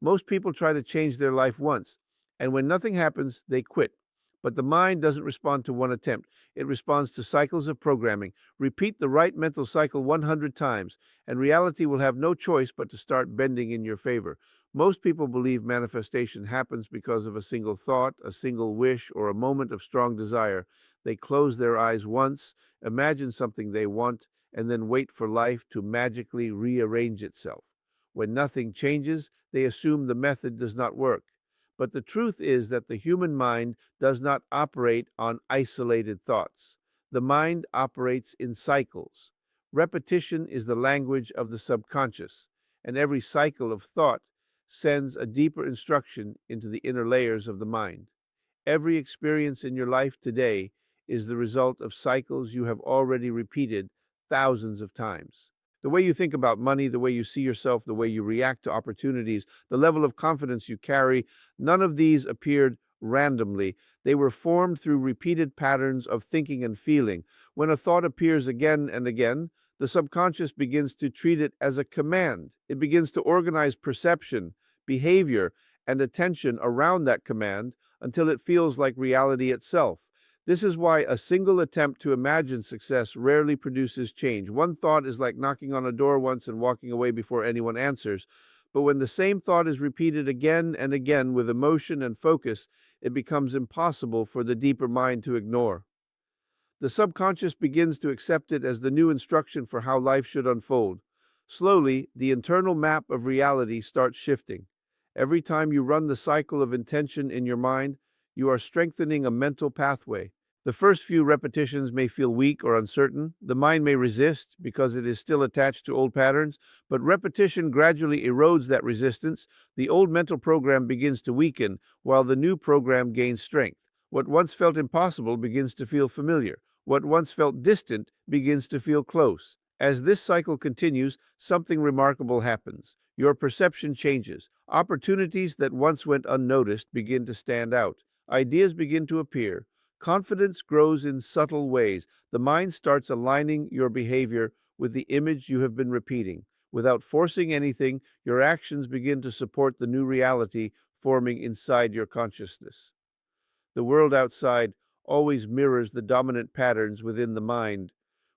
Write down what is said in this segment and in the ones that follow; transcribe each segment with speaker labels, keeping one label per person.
Speaker 1: Most people try to change their life once, and when nothing happens, they quit. But the mind doesn't respond to one attempt. It responds to cycles of programming. Repeat the right mental cycle 100 times, and reality will have no choice but to start bending in your favor. Most people believe manifestation happens because of a single thought, a single wish, or a moment of strong desire. They close their eyes once, imagine something they want, and then wait for life to magically rearrange itself. When nothing changes, they assume the method does not work. But the truth is that the human mind does not operate on isolated thoughts. The mind operates in cycles. Repetition is the language of the subconscious, and every cycle of thought sends a deeper instruction into the inner layers of the mind. Every experience in your life today is the result of cycles you have already repeated thousands of times. The way you think about money, the way you see yourself, the way you react to opportunities, the level of confidence you carry, none of these appeared randomly. They were formed through repeated patterns of thinking and feeling. When a thought appears again and again, the subconscious begins to treat it as a command. It begins to organize perception, behavior, and attention around that command until it feels like reality itself. This is why a single attempt to imagine success rarely produces change. One thought is like knocking on a door once and walking away before anyone answers. But when the same thought is repeated again and again with emotion and focus, it becomes impossible for the deeper mind to ignore. The subconscious begins to accept it as the new instruction for how life should unfold. Slowly, the internal map of reality starts shifting. Every time you run the cycle of intention in your mind, you are strengthening a mental pathway. The first few repetitions may feel weak or uncertain. The mind may resist because it is still attached to old patterns, but repetition gradually erodes that resistance. The old mental program begins to weaken, while the new program gains strength. What once felt impossible begins to feel familiar. What once felt distant begins to feel close. As this cycle continues, something remarkable happens. Your perception changes. Opportunities that once went unnoticed begin to stand out. Ideas begin to appear. Confidence grows in subtle ways. The mind starts aligning your behavior with the image you have been repeating. Without forcing anything, your actions begin to support the new reality forming inside your consciousness. The world outside always mirrors the dominant patterns within the mind.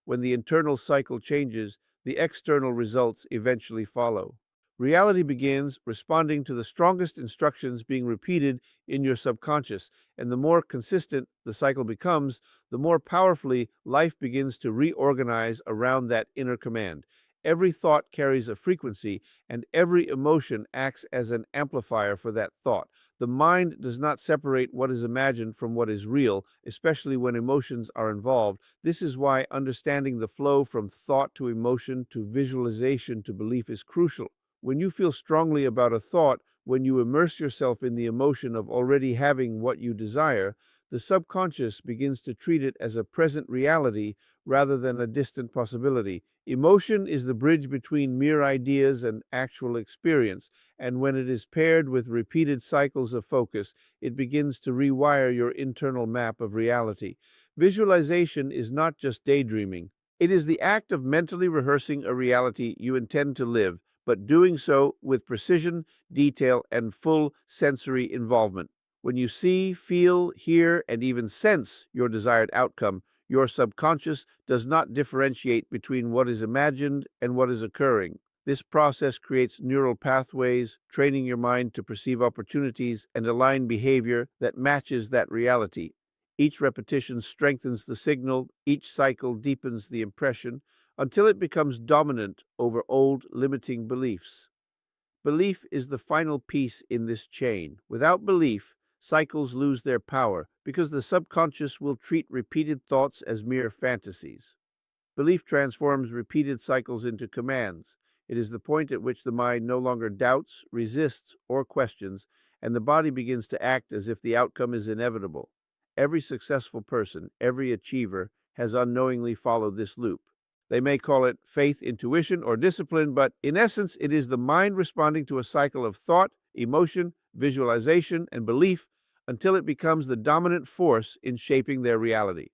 Speaker 1: When the internal cycle changes, the external results eventually follow. Reality begins responding to the strongest instructions being repeated in your subconscious, and the more consistent the cycle becomes, the more powerfully life begins to reorganize around that inner command. Every thought carries a frequency, and every emotion acts as an amplifier for that thought. The mind does not separate what is imagined from what is real, especially when emotions are involved. This is why understanding the flow from thought to emotion to visualization to belief is crucial. When you feel strongly about a thought, when you immerse yourself in the emotion of already having what you desire, the subconscious begins to treat it as a present reality rather than a distant possibility. Emotion is the bridge between mere ideas and actual experience, and when it is paired with repeated cycles of focus, it begins to rewire your internal map of reality. Visualization is not just daydreaming. It is the act of mentally rehearsing a reality you intend to live, but doing so with precision, detail, and full sensory involvement. When you see, feel, hear, and even sense your desired outcome, your subconscious does not differentiate between what is imagined and what is occurring. This process creates neural pathways, training your mind to perceive opportunities and align behavior that matches that reality. Each repetition strengthens the signal, each cycle deepens the impression, until it becomes dominant over old limiting beliefs. Belief is the final piece in this chain. Without belief, cycles lose their power because the subconscious will treat repeated thoughts as mere fantasies. Belief transforms repeated cycles into commands. It is the point at which the mind no longer doubts, resists, or questions, and the body begins to act as if the outcome is inevitable. Every successful person, every achiever, has unknowingly followed this loop. They may call it faith, intuition, or discipline, but in essence, it is the mind responding to a cycle of thought, emotion, visualization, and belief until it becomes the dominant force in shaping their reality.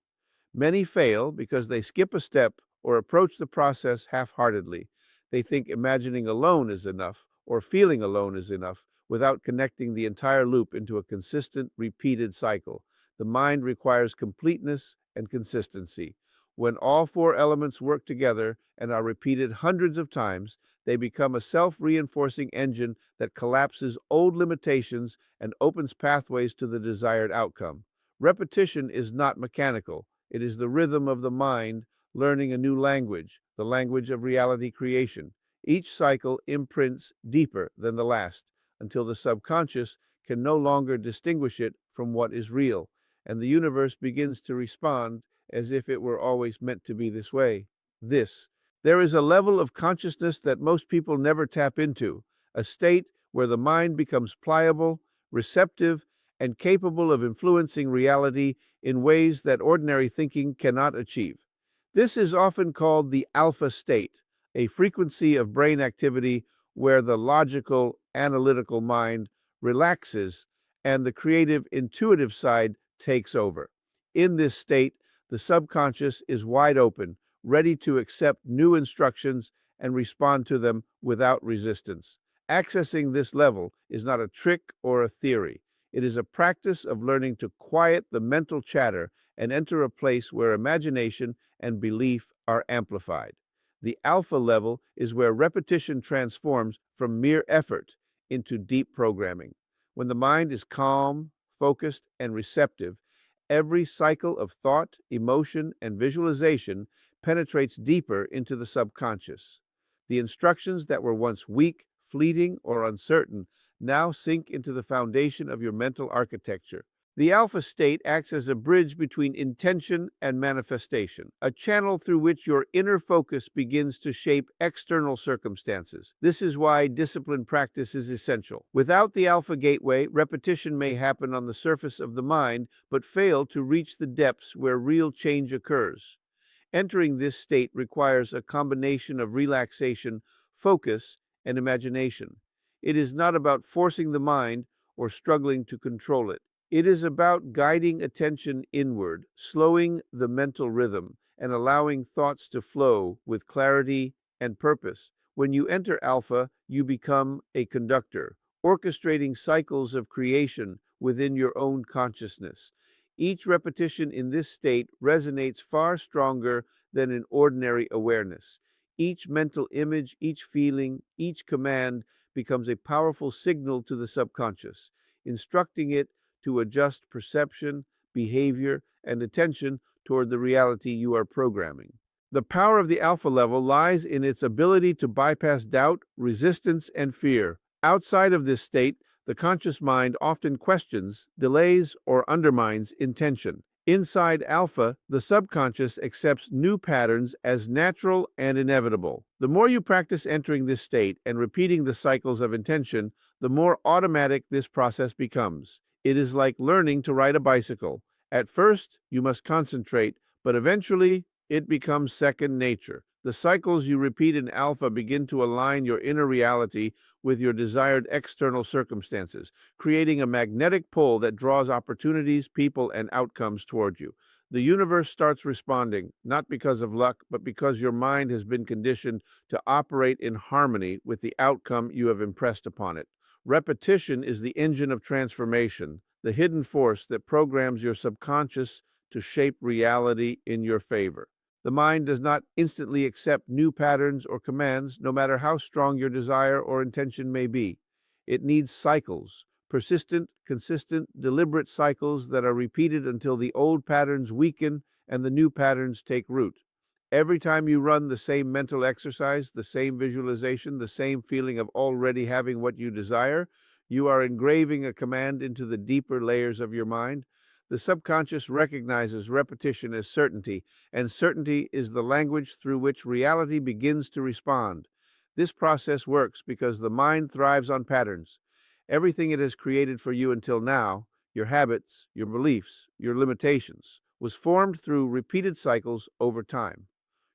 Speaker 1: Many fail because they skip a step or approach the process half-heartedly. They think imagining alone is enough or feeling alone is enough, without connecting the entire loop into a consistent, repeated cycle. The mind requires completeness and consistency. When all four elements work together and are repeated hundreds of times, they become a self-reinforcing engine that collapses old limitations and opens pathways to the desired outcome. Repetition is not mechanical. It is the rhythm of the mind learning a new language, the language of reality creation. Each cycle imprints deeper than the last until the subconscious can no longer distinguish it from what is real, and the universe begins to respond as if it were always meant to be this way. This. There is a level of consciousness that most people never tap into, a state where the mind becomes pliable, receptive, and capable of influencing reality in ways that ordinary thinking cannot achieve. This is often called the alpha state, a frequency of brain activity where the logical, analytical mind relaxes and the creative, intuitive side takes over. In this state, the subconscious is wide open, ready to accept new instructions and respond to them without resistance. Accessing this level is not a trick or a theory. It is a practice of learning to quiet the mental chatter and enter a place where imagination and belief are amplified. The alpha level is where repetition transforms from mere effort into deep programming. When the mind is calm, focused, and receptive, every cycle of thought, emotion, and visualization penetrates deeper into the subconscious. The instructions that were once weak, fleeting, or uncertain now sink into the foundation of your mental architecture. The alpha state acts as a bridge between intention and manifestation, a channel through which your inner focus begins to shape external circumstances. This is why disciplined practice is essential. Without the alpha gateway, repetition may happen on the surface of the mind, but fail to reach the depths where real change occurs. Entering this state requires a combination of relaxation, focus, and imagination. It is not about forcing the mind or struggling to control it. It is about guiding attention inward, slowing the mental rhythm, and allowing thoughts to flow with clarity and purpose. When you enter alpha, you become a conductor, orchestrating cycles of creation within your own consciousness. Each repetition in this state resonates far stronger than in ordinary awareness. Each mental image, each feeling, each command becomes a powerful signal to the subconscious, instructing it to adjust perception, behavior, and attention toward the reality you are programming. The power of the alpha level lies in its ability to bypass doubt, resistance, and fear. Outside of this state, the conscious mind often questions, delays, or undermines intention. Inside alpha, the subconscious accepts new patterns as natural and inevitable. The more you practice entering this state and repeating the cycles of intention, the more automatic this process becomes. It is like learning to ride a bicycle. At first, you must concentrate, but eventually, it becomes second nature. The cycles you repeat in alpha begin to align your inner reality with your desired external circumstances, creating a magnetic pull that draws opportunities, people, and outcomes toward you. The universe starts responding, not because of luck, but because your mind has been conditioned to operate in harmony with the outcome you have impressed upon it. Repetition is the engine of transformation, the hidden force that programs your subconscious to shape reality in your favor. The mind does not instantly accept new patterns or commands, no matter how strong your desire or intention may be. It needs cycles, persistent, consistent, deliberate cycles that are repeated until the old patterns weaken and the new patterns take root. Every time you run the same mental exercise, the same visualization, the same feeling of already having what you desire, you are engraving a command into the deeper layers of your mind. The subconscious recognizes repetition as certainty, and certainty is the language through which reality begins to respond. This process works because the mind thrives on patterns. Everything it has created for you until now, your habits, your beliefs, your limitations, was formed through repeated cycles over time.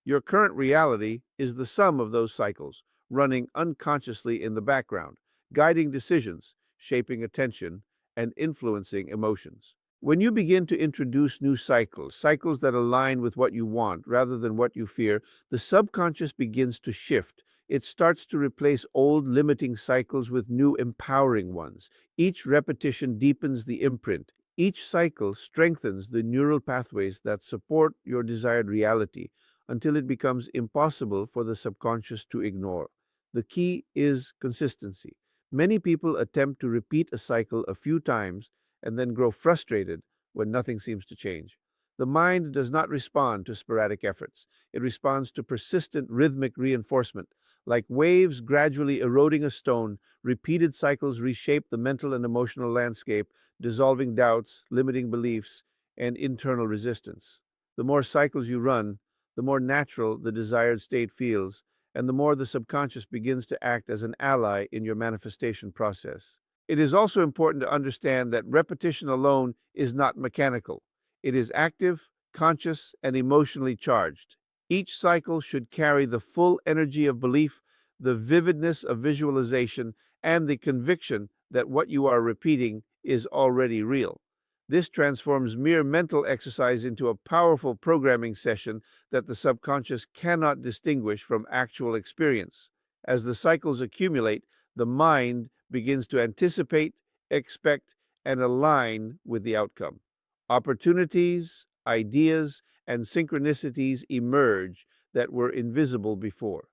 Speaker 1: Your current reality is the sum of those cycles, running unconsciously in the background, guiding decisions, shaping attention, and influencing emotions. When you begin to introduce new cycles that align with what you want rather than what you fear, the subconscious begins to shift. It starts to replace old limiting cycles with new empowering ones. Each repetition deepens the imprint. Each cycle strengthens the neural pathways that support your desired reality until it becomes impossible for the subconscious to ignore. The key is consistency. Many people attempt to repeat a cycle a few times and then grow frustrated when nothing seems to change. The mind does not respond to sporadic efforts. It responds to persistent rhythmic reinforcement. Like waves gradually eroding a stone, repeated cycles reshape the mental and emotional landscape, dissolving doubts, limiting beliefs, and internal resistance. The more cycles you run, the more natural the desired state feels, and the more the subconscious begins to act as an ally in your manifestation process. It is also important to understand that repetition alone is not mechanical. It is active, conscious, and emotionally charged. Each cycle should carry the full energy of belief, the vividness of visualization, and the conviction that what you are repeating is already real. This transforms mere mental exercise into a powerful programming session that the subconscious cannot distinguish from actual experience. As the cycles accumulate, the mind begins to anticipate, expect, and align with the outcome. Opportunities, ideas, and synchronicities emerge that were invisible before.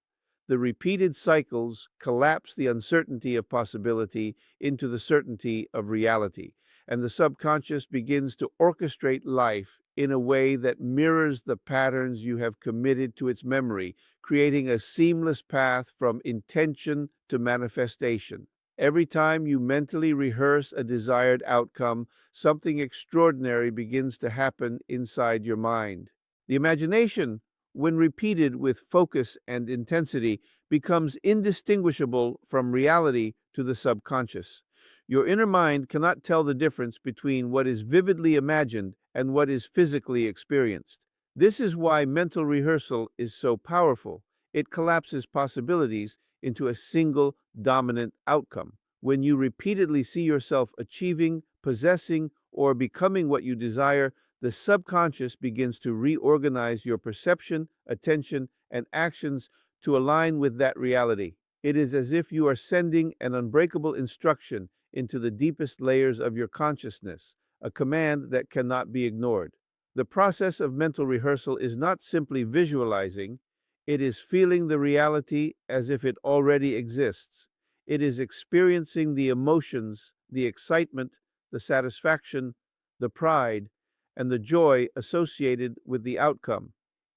Speaker 1: The repeated cycles collapse the uncertainty of possibility into the certainty of reality, and the subconscious begins to orchestrate life in a way that mirrors the patterns you have committed to its memory, creating a seamless path from intention to manifestation. Every time you mentally rehearse a desired outcome, something extraordinary begins to happen inside your mind. The imagination, when repeated with focus and intensity, becomes indistinguishable from reality to the subconscious. Your inner mind cannot tell the difference between what is vividly imagined and what is physically experienced. This is why mental rehearsal is so powerful. It collapses possibilities into a single dominant outcome. When you repeatedly see yourself achieving, possessing, or becoming what you desire, the subconscious begins to reorganize your perception, attention, and actions to align with that reality. It is as if you are sending an unbreakable instruction into the deepest layers of your consciousness, a command that cannot be ignored. The process of mental rehearsal is not simply visualizing, it is feeling the reality as if it already exists. It is experiencing the emotions, the excitement, the satisfaction, the pride, and the joy associated with the outcome.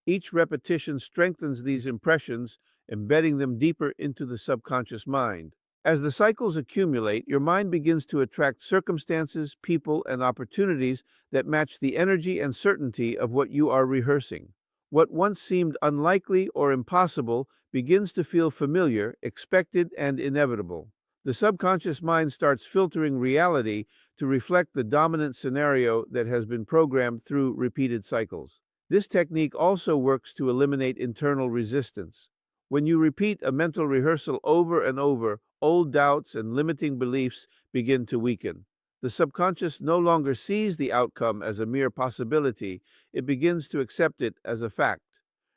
Speaker 1: Each repetition strengthens these impressions, embedding them deeper into the subconscious mind. As the cycles accumulate, your mind begins to attract circumstances, people, and opportunities that match the energy and certainty of what you are rehearsing. What once seemed unlikely or impossible begins to feel familiar, expected, and inevitable. The subconscious mind starts filtering reality to reflect the dominant scenario that has been programmed through repeated cycles. This technique also works to eliminate internal resistance. When you repeat a mental rehearsal over and over, old doubts and limiting beliefs begin to weaken. The subconscious no longer sees the outcome as a mere possibility, it begins to accept it as a fact.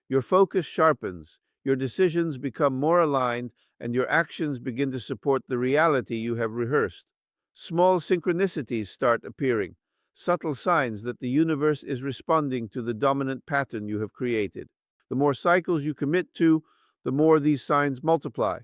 Speaker 1: Your focus sharpens, your decisions become more aligned, and your actions begin to support the reality you have rehearsed. Small synchronicities start appearing, subtle signs that the universe is responding to the dominant pattern you have created. The more cycles you commit to, the more these signs multiply,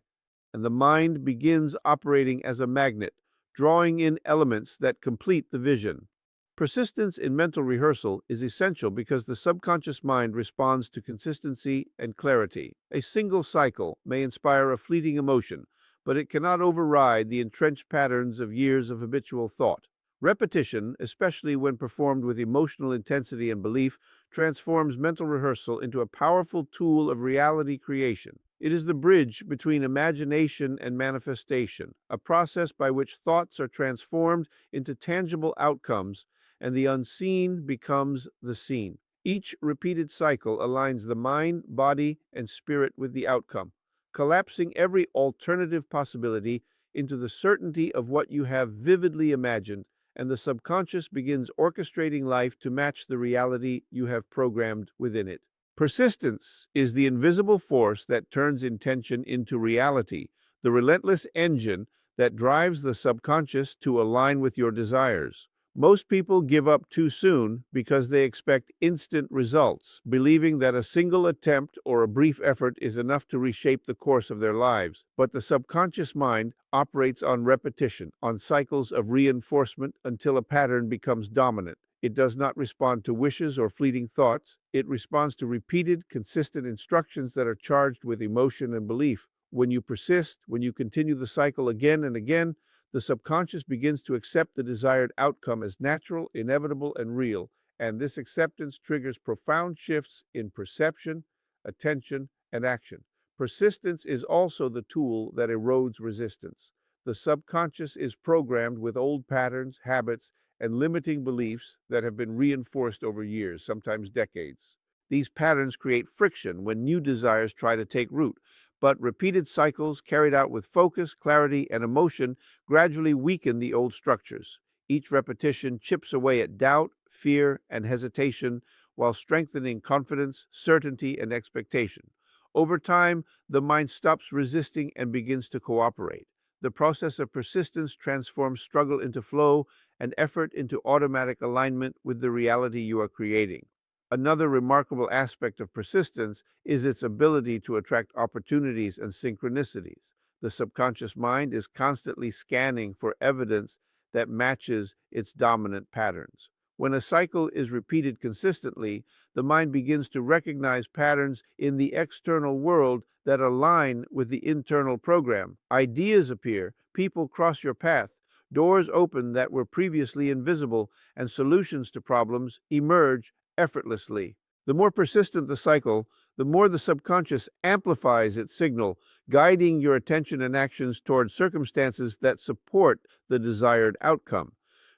Speaker 1: and the mind begins operating as a magnet, drawing in elements that complete the vision. Persistence in mental rehearsal is essential because the subconscious mind responds to consistency and clarity. A single cycle may inspire a fleeting emotion, but it cannot override the entrenched patterns of years of habitual thought. Repetition, especially when performed with emotional intensity and belief, transforms mental rehearsal into a powerful tool of reality creation. It is the bridge between imagination and manifestation, a process by which thoughts are transformed into tangible outcomes and the unseen becomes the seen. Each repeated cycle aligns the mind, body, and spirit with the outcome, collapsing every alternative possibility into the certainty of what you have vividly imagined, and the subconscious begins orchestrating life to match the reality you have programmed within it. Persistence is the invisible force that turns intention into reality, the relentless engine that drives the subconscious to align with your desires. Most people give up too soon because they expect instant results, believing that a single attempt or a brief effort is enough to reshape the course of their lives. But the subconscious mind operates on repetition, on cycles of reinforcement until a pattern becomes dominant. It does not respond to wishes or fleeting thoughts. It responds to repeated, consistent instructions that are charged with emotion and belief. When you persist, when you continue the cycle again and again, the subconscious begins to accept the desired outcome as natural, inevitable, and real. And this acceptance triggers profound shifts in perception, attention, and action. Persistence is also the tool that erodes resistance. The subconscious is programmed with old patterns, habits, and limiting beliefs that have been reinforced over years, sometimes decades. These patterns create friction when new desires try to take root, but repeated cycles carried out with focus, clarity, and emotion gradually weaken the old structures. Each repetition chips away at doubt, fear, and hesitation while strengthening confidence, certainty, and expectation. Over time, the mind stops resisting and begins to cooperate. The process of persistence transforms struggle into flow and effort into automatic alignment with the reality you are creating. Another remarkable aspect of persistence is its ability to attract opportunities and synchronicities. The subconscious mind is constantly scanning for evidence that matches its dominant patterns. When a cycle is repeated consistently, the mind begins to recognize patterns in the external world that align with the internal program. Ideas appear, people cross your path, doors open that were previously invisible, and solutions to problems emerge effortlessly. The more persistent the cycle, the more the subconscious amplifies its signal, guiding your attention and actions toward circumstances that support the desired outcome.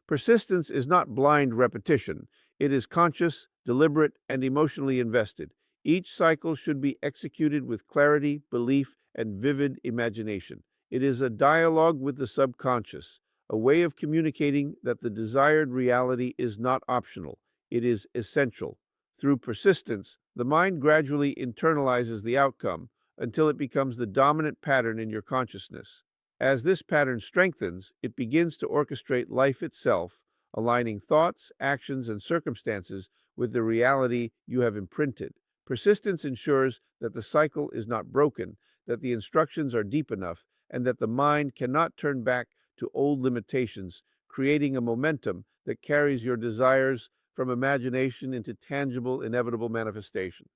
Speaker 1: Persistence is not blind repetition. It is conscious, deliberate, and emotionally invested. Each cycle should be executed with clarity, belief, and vivid imagination. It is a dialogue with the subconscious, a way of communicating that the desired reality is not optional. It is essential. Through persistence, the mind gradually internalizes the outcome until it becomes the dominant pattern in your consciousness. As this pattern strengthens, it begins to orchestrate life itself, aligning thoughts, actions, and circumstances with the reality you have imprinted. Persistence ensures that the cycle is not broken, that the instructions are deep enough, and that the mind cannot turn back to old limitations, creating a momentum that carries your desires from imagination into tangible, inevitable manifestation.